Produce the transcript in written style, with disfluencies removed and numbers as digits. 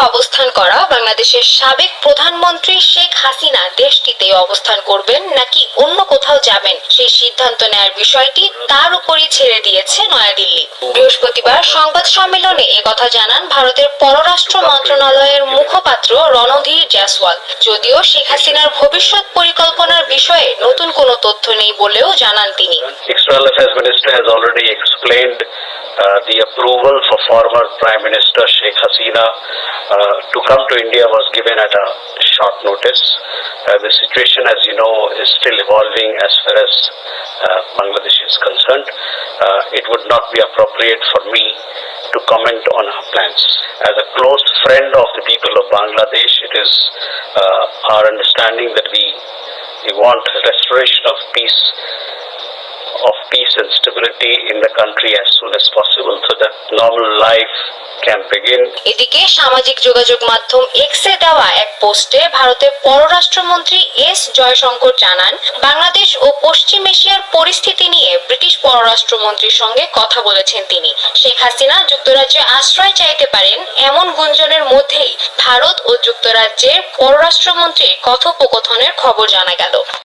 অবস্থান করা বাংলাদেশের সাবেক প্রধানমন্ত্রী শেখ হাসিনা দেশটিতে অবস্থান করবেন নাকি অন্য কোথাও যাবেন সেই সিদ্ধান্ত নেয়ার বিষয়টি তার উপরই ছেড়ে দিয়েছে নয়াদিল্লি। বৃহস্পতিবার সংবাদ সম্মেলনে একথা জানান ভারতের পররাষ্ট্র মন্ত্রণালয়ের মুখপাত্র রণধীর জয়সওয়াল। যদিও শেখ হাসিনার ভবিষ্যৎ পরিকল্পনার বিষয়ে নতুন কোনো তথ্য নেই বলেও জানান তিনি। External Affairs Minister has already explained the approval for former Prime Minister Sheikh Hasina to come to India was given at a short notice. The situation, as you know, is still evolving as far as Bangladesh is concerned. It would not be appropriate for me to comment on our plans. As a close friend of the people of Bangladesh, it is our understanding that we want restoration of peace and stability in the country as soon as possible so that normal life can begin. এদিকে সামাজিক যোগাযোগ মাধ্যম এক্সে দেওয়া এক পোস্টে ভারতের পররাষ্ট্রমন্ত্রী এস জয়শঙ্কর জানান, বাংলাদেশ ও পশ্চিম এশিয়ার পরিস্থিতি নিয়ে ব্রিটিশ পররাষ্ট্রমন্ত্রীর সঙ্গে কথা বলেছেন তিনি। শেখ হাসিনা যুক্তরাজ্যে আশ্রয় চাইতে পারেন এমন গুঞ্জনের মধ্যেই ভারত ও যুক্তরাজ্যের পররাষ্ট্রমন্ত্রীর কথোপকথনের খবর জানা গেল।